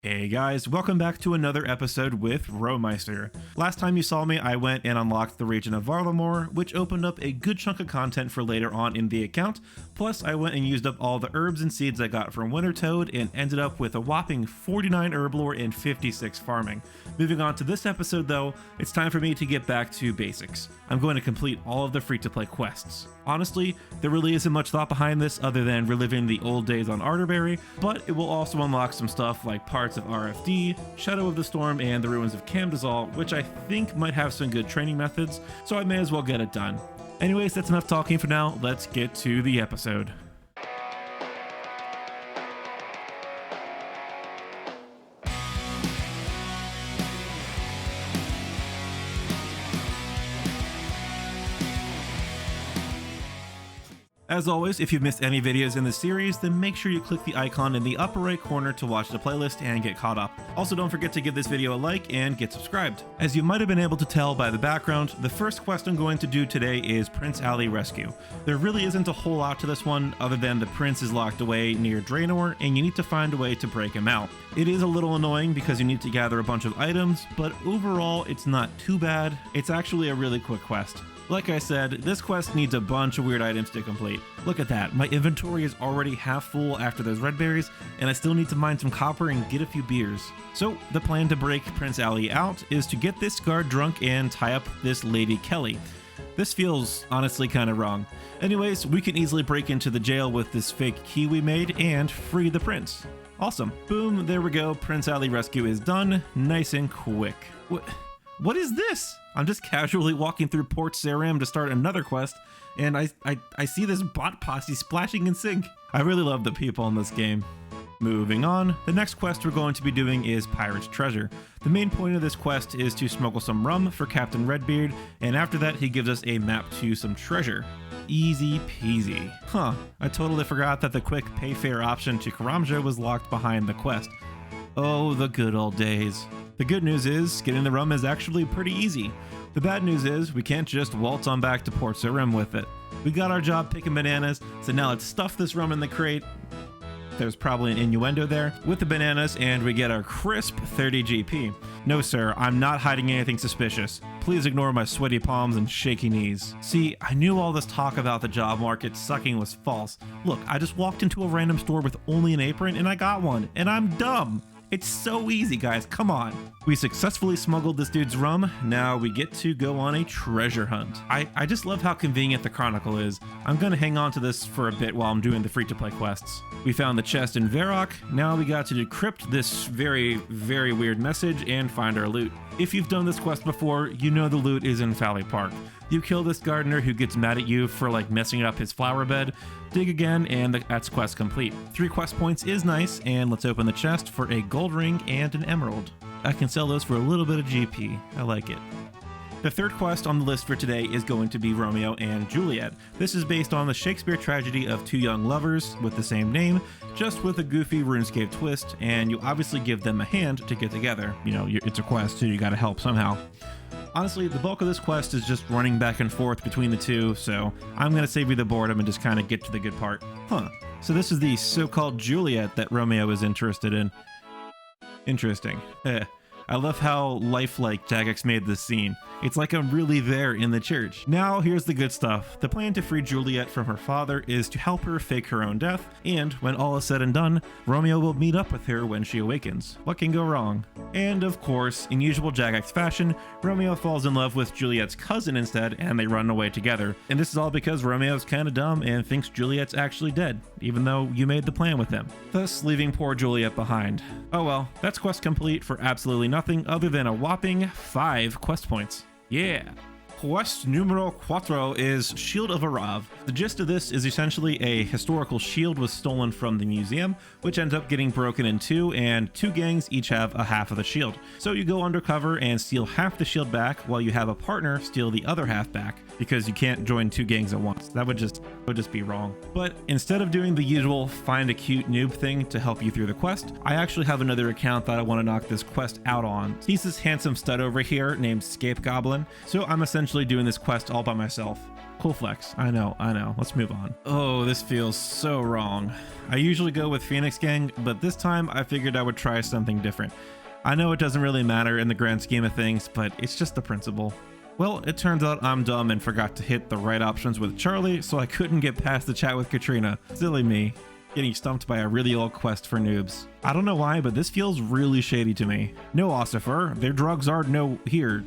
Hey guys, welcome back to another episode with Romeister. Last time you saw me, I went and unlocked the region of Varlamore, which opened up a good chunk of content for later on in the account, plus I went and used up all the herbs and seeds I got from Winter Toad and ended up with a whopping 49 herb lore and 56 farming. Moving on to this episode though, it's time for me to get back to basics. I'm going to complete all of the free-to-play quests. Honestly, there really isn't much thought behind this other than reliving the old days on Arterberry, but it will also unlock some stuff like parts of RFD, Shadow of the Storm, and the ruins of Camdazal, which I think might have some good training methods, so I may as well get it done. Anyways, that's enough talking for now, let's get to the episode. As always, if you've missed any videos in this series, then make sure you click the icon in the upper right corner to watch the playlist and get caught up. Also, don't forget to give this video a like and get subscribed. As you might have been able to tell by the background, the first quest I'm going to do today is Prince Ali Rescue. There really isn't a whole lot to this one other than the prince is locked away near Draenor and you need to find a way to break him out. It is a little annoying because you need to gather a bunch of items, but overall it's not too bad. It's actually a really quick quest. Like I said, this quest needs a bunch of weird items to complete. Look at that, my inventory is already half full after those red berries, and I still need to mine some copper and get a few beers. So, the plan to break Prince Ali out is to get this guard drunk and tie up this Lady Kelly. This feels honestly kinda wrong. Anyways, we can easily break into the jail with this fake key we made and free the prince. Awesome. Boom, there we go, Prince Ali Rescue is done, nice and quick. What is this? I'm just casually walking through Port Saram to start another quest, and I see this bot posse splashing in sync. I really love the people in this game. Moving on, the next quest we're going to be doing is Pirate's Treasure. The main point of this quest is to smuggle some rum for Captain Redbeard, and after that he gives us a map to some treasure. Easy peasy. Huh, I totally forgot that the quick pay fare option to Karamja was locked behind the quest. Oh, the good old days. The good news is, getting the rum is actually pretty easy. The bad news is, we can't just waltz on back to Port Sarim with it. We got our job picking bananas, so now let's stuff this rum in the crate. There's probably an innuendo there. With the bananas, and we get our crisp 30 GP. No sir, I'm not hiding anything suspicious. Please ignore my sweaty palms and shaky knees. See, I knew all this talk about the job market sucking was false. Look, I just walked into a random store with only an apron and I got one, and I'm dumb. It's so easy, guys, come on. We successfully smuggled this dude's rum, now we get to go on a treasure hunt. I just love how convenient the Chronicle is. I'm gonna hang on to this for a bit while I'm doing the free-to-play quests. We found the chest in Varrock, now we got to decrypt this very, very weird message and find our loot. If you've done this quest before, you know the loot is in Fally Park. You kill this gardener who gets mad at you for like messing up his flower bed, dig again, and that's quest complete. 3 quest points is nice, and let's open the chest for a gold ring and an emerald. I can sell those for a little bit of GP, I like it. The third quest on the list for today is going to be Romeo and Juliet. This is based on the Shakespeare tragedy of 2 young lovers with the same name, just with a goofy Runescape twist, and you obviously give them a hand to get together. You know, it's a quest, so you gotta help somehow. Honestly, the bulk of this quest is just running back and forth between the two, so I'm gonna save you the boredom and just kinda get to the good part. Huh, so this is the so-called Juliet that Romeo is interested in. Interesting. I love how lifelike Jagex made this scene. It's like I'm really there in the church. Now here's the good stuff. The plan to free Juliet from her father is to help her fake her own death, and when all is said and done, Romeo will meet up with her when she awakens. What can go wrong? And of course, in usual Jagex fashion, Romeo falls in love with Juliet's cousin instead, and they run away together. And this is all because Romeo's kinda dumb and thinks Juliet's actually dead, even though you made the plan with him, thus leaving poor Juliet behind. Oh well, that's quest complete for absolutely nothing other than a whopping 5 quest points. Yeah. Quest numero 4 is Shield of Arav. The gist of this is essentially a historical shield was stolen from the museum, which ends up getting broken in 2, and 2 gangs each have a half of the shield. So you go undercover and steal half the shield back while you have a partner steal the other half back, because you can't join 2 gangs at once. That would just be wrong. But instead of doing the usual find a cute noob thing to help you through the quest, I actually have another account that I want to knock this quest out on. He's this handsome stud over here named Scape Goblin, so I'm essentially doing this quest all by myself. Cool flex. I know. Let's move on. Oh, this feels so wrong. I usually go with Phoenix Gang, but this time I figured I would try something different. I know it doesn't really matter in the grand scheme of things, but it's just the principle. Well, it turns out I'm dumb and forgot to hit the right options with Charlie, so I couldn't get past the chat with Katrina. Silly me. Getting stumped by a really old quest for noobs. I don't know why, but this feels really shady to me. No, Ossifer, their drugs are no here.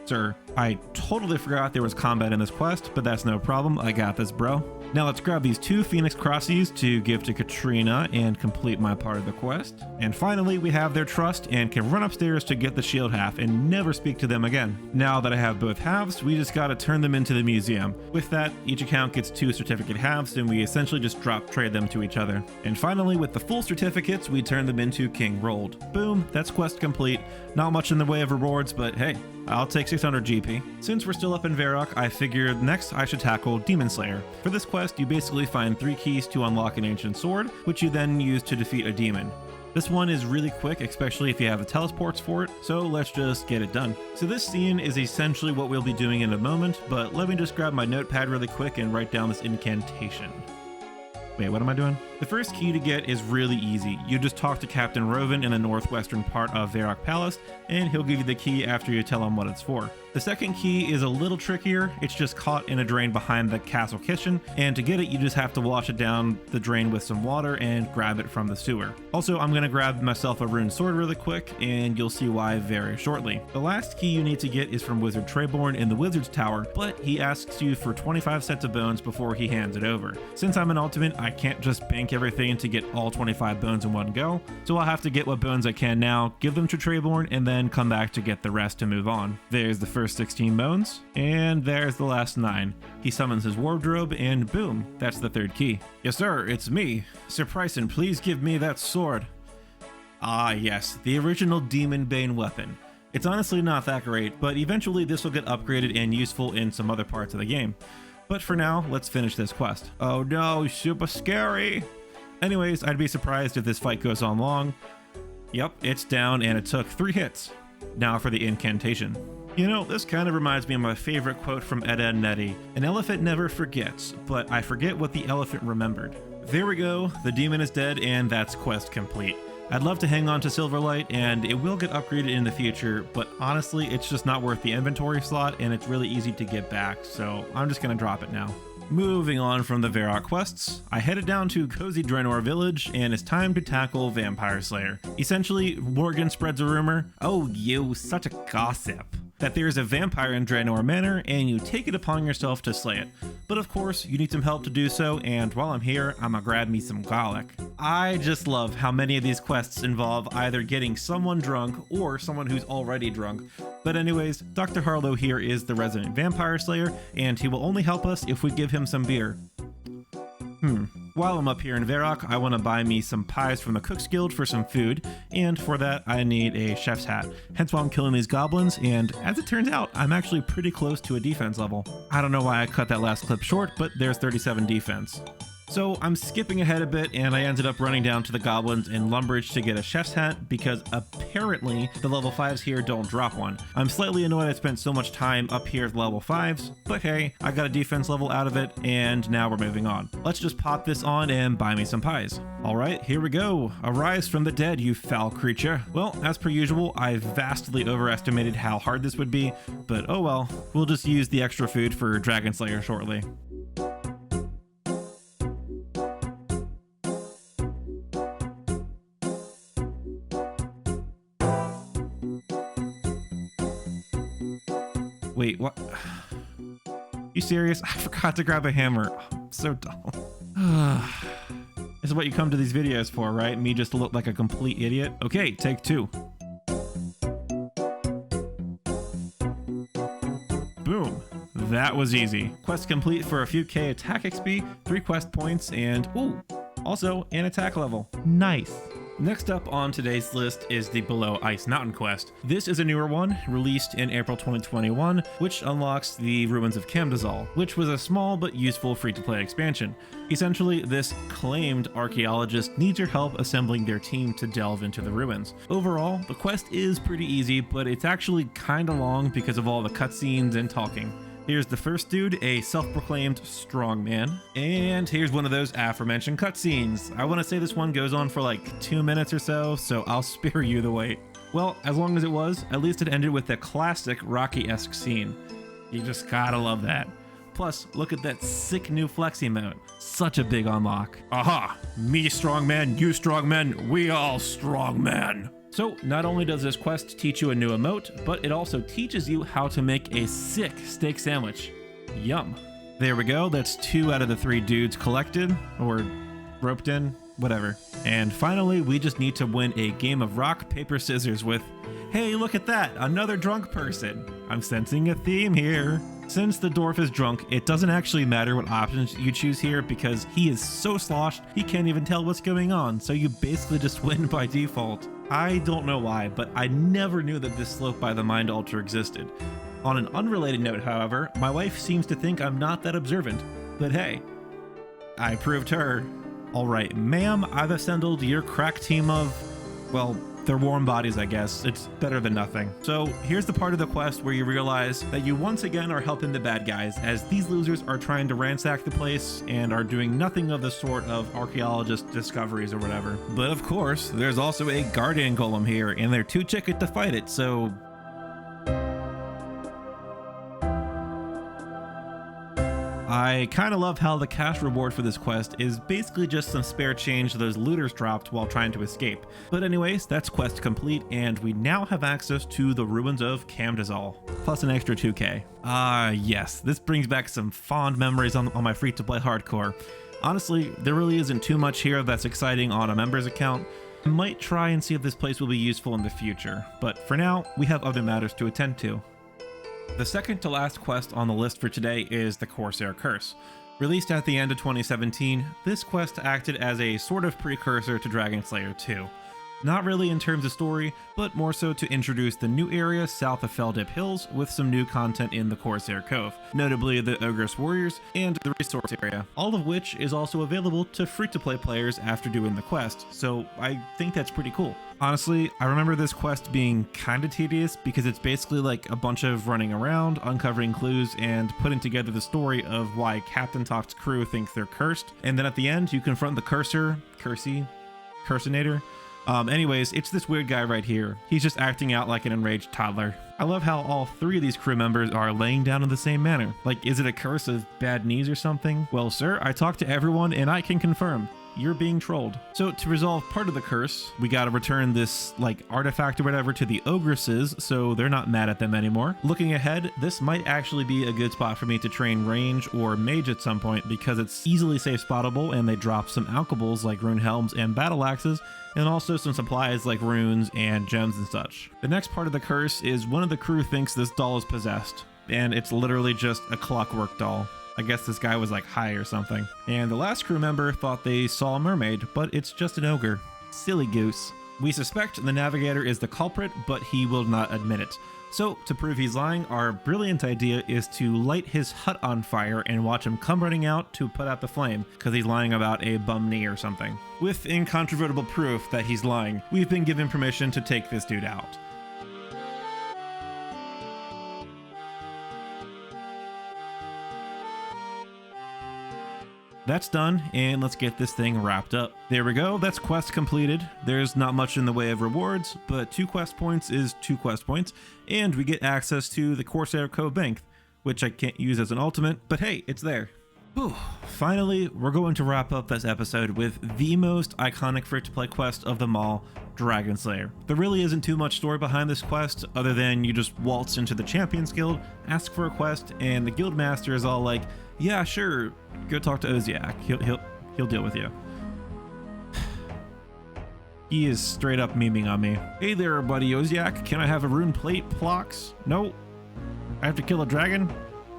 Sir, I totally forgot there was combat in this quest, but that's no problem. I got this, bro. Now let's grab these 2 Phoenix Crossies to give to Katrina and complete my part of the quest. And finally, we have their trust and can run upstairs to get the shield half and never speak to them again. Now that I have both halves, we just gotta turn them into the museum. With that, each account gets 2 certificate halves and we essentially just drop trade them to each other. And finally, with the full certificates, we turn them into King Rolled. Boom, that's quest complete. Not much in the way of rewards, but hey, I'll take 600 GP. Since we're still up in Varrock, I figured next I should tackle Demon Slayer. For this quest, you basically find 3 keys to unlock an ancient sword, which you then use to defeat a demon. This one is really quick, especially if you have the teleports for it, so let's just get it done. So this scene is essentially what we'll be doing in a moment, but let me just grab my notepad really quick and write down this incantation. Wait, what am I doing? The first key to get is really easy. You just talk to Captain Roven in the northwestern part of Varrock Palace, and he'll give you the key after you tell him what it's for. The second key is a little trickier. It's just caught in a drain behind the castle kitchen, and to get it, you just have to wash it down the drain with some water and grab it from the sewer. Also, I'm gonna grab myself a rune sword really quick, and you'll see why very shortly. The last key you need to get is from Wizard Treborn in the Wizard's Tower, but he asks you for 25 sets of bones before he hands it over. Since I'm an ultimate, I can't just bank everything to get all 25 bones in one go, so I'll have to get what bones I can now, give them to Treborn, and then come back to get the rest to move on. There's the first 16 bones, and there's the last 9. He summons his wardrobe, and boom, that's the third key. Yes sir, it's me. Sir Pryson, please give me that sword. Ah yes, the original Demon Bane weapon. It's honestly not that great, but eventually this will get upgraded and useful in some other parts of the game. But for now, let's finish this quest. Oh no, super scary. Anyways, I'd be surprised if this fight goes on long. Yep, it's down and it took 3 hits. Now for the incantation. You know, this kind of reminds me of my favorite quote from Edda and Nettie. An elephant never forgets, but I forget what the elephant remembered. There we go, the demon is dead and that's quest complete. I'd love to hang on to Silverlight and it will get upgraded in the future, but honestly, it's just not worth the inventory slot and it's really easy to get back, so I'm just gonna drop it now. Moving on from the Varrock quests, I headed down to Cozy Draenor Village and it's time to tackle Vampire Slayer. Essentially, Morgan spreads a rumor, oh you, such a gossip, that there's a vampire in Draenor Manor and you take it upon yourself to slay it. But of course, you need some help to do so, and while I'm here, I'ma grab me some garlic. I just love how many of these quests involve either getting someone drunk or someone who's already drunk. But anyways, Dr. Harlow here is the resident vampire slayer, and he will only help us if we give him some beer. While I'm up here in Varrock, I want to buy me some pies from the Cook's Guild for some food, and for that I need a chef's hat. Hence why I'm killing these goblins, and as it turns out, I'm actually pretty close to a defense level. I don't know why I cut that last clip short, but there's 37 defense. So I'm skipping ahead a bit and I ended up running down to the goblins in Lumbridge to get a chef's hat because apparently the level 5s here don't drop one. I'm slightly annoyed I spent so much time up here at level 5s, but hey, I got a defense level out of it and now we're moving on. Let's just pop this on and buy me some pies. Alright, here we go. Arise from the dead, you foul creature. Well, as per usual, I vastly overestimated how hard this would be, but oh well, we'll just use the extra food for Dragon Slayer shortly. Wait, what? You serious? I forgot to grab a hammer. Oh, I'm so dumb. This is what you come to these videos for, right? Me just to look like a complete idiot? Okay, take 2. Boom. That was easy. Quest complete for a few K attack XP, 3 quest points, and ooh, also an attack level. Nice. Next up on today's list is the Below Ice Mountain quest. This is a newer one, released in April 2021, which unlocks the Ruins of Camdazal, which was a small but useful free-to-play expansion. Essentially, this claimed archaeologist needs your help assembling their team to delve into the ruins. Overall, the quest is pretty easy, but it's actually kinda long because of all the cutscenes and talking. Here's the first dude, a self-proclaimed strongman. And here's one of those aforementioned cutscenes. I want to say this one goes on for like 2 minutes or so I'll spare you the wait. Well, as long as it was, at least it ended with a classic Rocky-esque scene. You just gotta love that. Plus, look at that sick new flex emote. Such a big unlock. Aha! Me strongman, you strongman, we all strongman. So, not only does this quest teach you a new emote, but it also teaches you how to make a sick steak sandwich. Yum. There we go, that's 2 out of the 3 dudes collected, or roped in, whatever. And finally, we just need to win a game of rock, paper, scissors with, hey, look at that, another drunk person. I'm sensing a theme here. Since the dwarf is drunk, it doesn't actually matter what options you choose here because he is so sloshed, he can't even tell what's going on, so you basically just win by default. I don't know why, but I never knew that this slope by the mind altar existed. On an unrelated note, however, my wife seems to think I'm not that observant, but hey, I proved her. Alright, ma'am, I've assembled your crack team of, well, they're warm bodies, I guess. It's better than nothing. So here's the part of the quest where you realize that you once again are helping the bad guys, as these losers are trying to ransack the place and are doing nothing of the sort of archaeologist discoveries or whatever. But of course, there's also a guardian golem here, and they're too chicken to fight it, so I kind of love how the cash reward for this quest is basically just some spare change those looters dropped while trying to escape. But anyways, that's quest complete, and we now have access to the ruins of Camdazal, plus an extra 2k. Yes, this brings back some fond memories on my free-to-play hardcore. Honestly, there really isn't too much here that's exciting on a member's account. I might try and see if this place will be useful in the future, but for now, we have other matters to attend to. The second to last quest on the list for today is the Corsair Curse. Released at the end of 2017, this quest acted as a sort of precursor to Dragon Slayer 2. Not really in terms of story, but more so to introduce the new area south of Feldip Hills with some new content in the Corsair Cove, notably the Ogress Warriors and the resource area, all of which is also available to free-to-play players after doing the quest, so I think that's pretty cool. Honestly, I remember this quest being kinda tedious because it's basically like a bunch of running around, uncovering clues, and putting together the story of why Captain Talk's crew think they're cursed, and then at the end you confront the Cursinator. Anyways, it's this weird guy right here. He's just acting out like an enraged toddler. I love how all 3 of these crew members are laying down in the same manner. Like, is it a curse of bad knees or something? Well, sir, I talked to everyone and I can confirm. You're being trolled. So to resolve part of the curse, we gotta return this like artifact or whatever to the ogresses so they're not mad at them anymore. Looking ahead, this might actually be a good spot for me to train range or mage at some point because it's easily safe spottable and they drop some alchables like rune helms and battle axes, and also some supplies like runes and gems and such. The next part of the curse is one of the crew thinks this doll is possessed, and it's literally just a clockwork doll. I guess this guy was like high or something. And the last crew member thought they saw a mermaid, but it's just an ogre. Silly goose. We suspect the navigator is the culprit, but he will not admit it. So, to prove he's lying, our brilliant idea is to light his hut on fire and watch him come running out to put out the flame, because he's lying about a bum knee or something. With incontrovertible proof that he's lying, we've been given permission to take this dude out. That's done, and let's get this thing wrapped up. There we go, that's quest completed. There's not much in the way of rewards, but 2 quest points is 2 quest points, and we get access to the Corsair Cove Bank, which I can't use as an ultimate, but hey, it's there. Whew. Finally, we're going to wrap up this episode with the most iconic free-to-play quest of them all, Dragon Slayer. There really isn't too much story behind this quest, other than you just waltz into the Champions Guild, ask for a quest, and the guild master is all like, yeah, sure, go talk to Oziak. He'll deal with you. He is straight up memeing on me. Hey there, buddy Oziak, can I have a rune plate, Plox? No. I have to kill a dragon?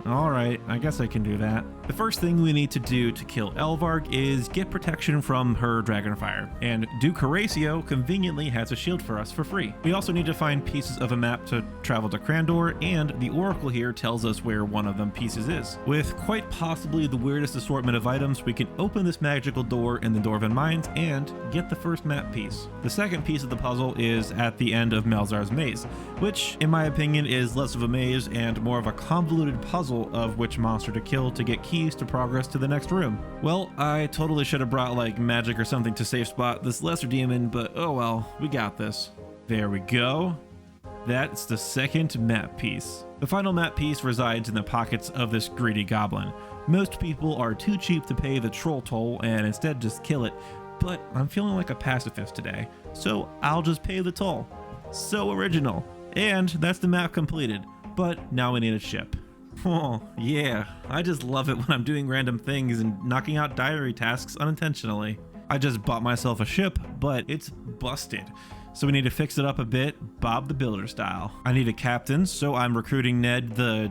Alright, I guess I can do that. The first thing we need to do to kill Elvarg is get protection from her Dragonfire, and Duke Horatio conveniently has a shield for us for free. We also need to find pieces of a map to travel to Crandor, and the Oracle here tells us where one of them pieces is. With quite possibly the weirdest assortment of items, we can open this magical door in the Dwarven Mines and get the first map piece. The second piece of the puzzle is at the end of Melzar's maze, which in my opinion is less of a maze and more of a convoluted puzzle of which monster to kill to get keys to progress to the next room. Well, I totally should have brought like magic or something to safe spot this lesser demon, but oh well, we got this. There we go. That's the second map piece. The final map piece resides in the pockets of this greedy goblin. Most people are too cheap to pay the troll toll and instead just kill it, but I'm feeling like a pacifist today, so I'll just pay the toll. So original. And that's the map completed, but now we need a ship. Oh yeah, I just love it when I'm doing random things and knocking out diary tasks unintentionally. I just bought myself a ship, but it's busted. So we need to fix it up a bit, Bob the Builder style. I need a captain, so I'm recruiting Ned the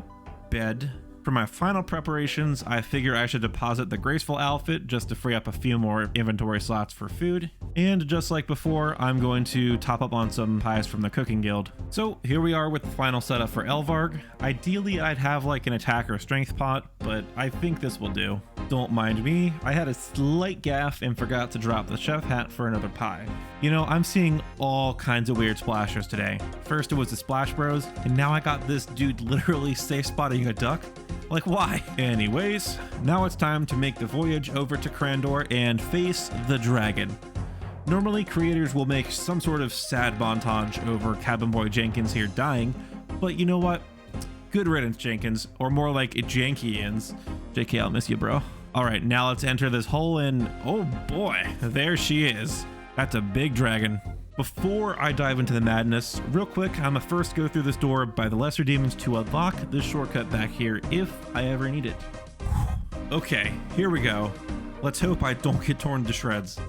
Bed. For my final preparations, I figure I should deposit the graceful outfit just to free up a few more inventory slots for food. And just like before, I'm going to top up on some pies from the cooking guild. So here we are with the final setup for Elvarg. Ideally, I'd have like an attack or strength pot, but I think this will do. Don't mind me, I had a slight gaffe and forgot to drop the chef hat for another pie. You know, I'm seeing all kinds of weird splashers today. First it was the Splash Bros, and now I got this dude literally safe spotting a duck. Like, why? Anyways, now it's time to make the voyage over to Crandor and face the dragon. Normally, creators will make some sort of sad montage over Cabin Boy Jenkins here dying, but you know what? Good riddance, Jenkins, or more like Jankians. JK, I'll miss you, bro. Alright, now let's enter this hole and oh boy, there she is. That's a big dragon. Before I dive into the madness, real quick, I'ma first go through this door by the lesser demons to unlock this shortcut back here if I ever need it. Okay, here we go. Let's hope I don't get torn to shreds.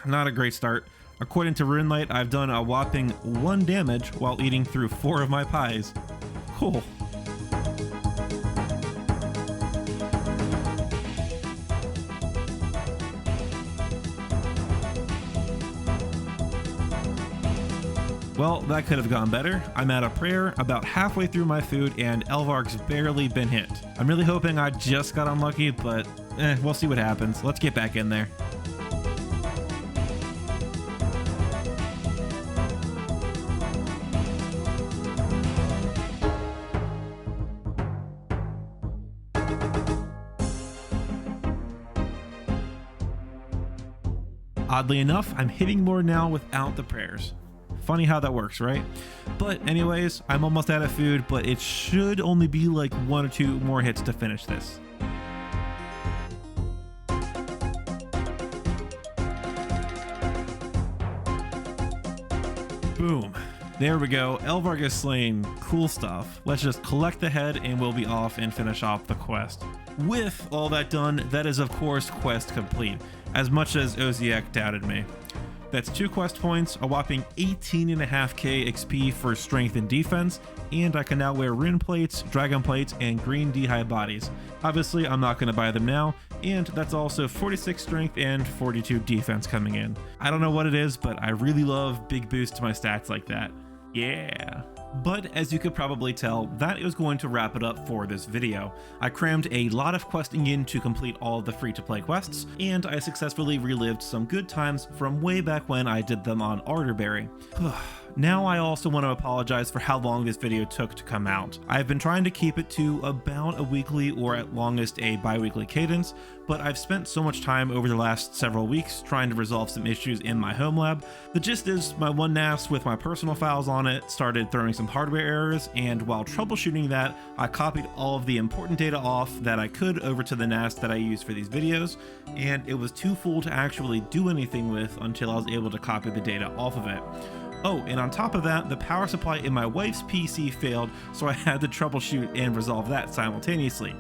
Not a great start. According to Runelight, I've done a whopping 1 damage while eating through 4 of my pies. Cool. Well, that could have gone better. I'm at a prayer, about halfway through my food, and Elvarg's barely been hit. I'm really hoping I just got unlucky, but we'll see what happens. Let's get back in there. Oddly enough, I'm hitting more now without the prayers. Funny how that works, right? But anyways, I'm almost out of food, but it should only be like 1 or 2 more hits to finish this. Boom. There we go. Elvarg is slain. Cool stuff. Let's just collect the head and we'll be off and finish off the quest. With all that done, that is of course quest complete, as much as Oziek doubted me. That's 2 quest points, a whopping 18.5k XP for strength and defense, and I can now wear rune plates, dragon plates, and green d'hide bodies. Obviously, I'm not going to buy them now, and that's also 46 strength and 42 defense coming in. I don't know what it is, but I really love big boosts to my stats like that. Yeah. But as you could probably tell, that is going to wrap it up for this video. I crammed a lot of questing in to complete all of the free-to-play quests, and I successfully relived some good times from way back when I did them on Arterberry. Now I also want to apologize for how long this video took to come out. I've been trying to keep it to about a weekly or at longest a bi-weekly cadence, but I've spent so much time over the last several weeks trying to resolve some issues in my home lab. The gist is my one NAS with my personal files on it started throwing some hardware errors, and while troubleshooting that, I copied all of the important data off that I could over to the NAS that I use for these videos, and it was too full to actually do anything with until I was able to copy the data off of it. Oh, and on top of that, the power supply in my wife's PC failed, so I had to troubleshoot and resolve that simultaneously.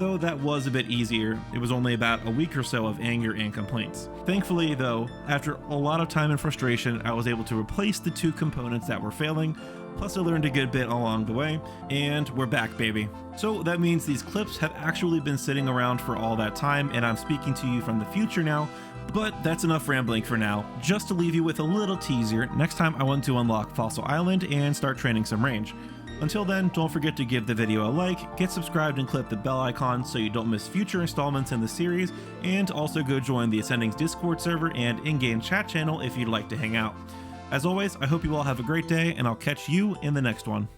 though that was a bit easier. It was only about a week or so of anger and complaints. Thankfully though, after a lot of time and frustration, I was able to replace the 2 components that were failing, plus I learned a good bit along the way, and we're back, baby. So that means these clips have actually been sitting around for all that time, and I'm speaking to you from the future now. But that's enough rambling for now. Just to leave you with a little teaser, next time I want to unlock Fossil Island and start training some range. Until then, don't forget to give the video a like, get subscribed and click the bell icon so you don't miss future installments in the series, and also go join the Ascending's Discord server and in-game chat channel if you'd like to hang out. As always, I hope you all have a great day, and I'll catch you in the next one.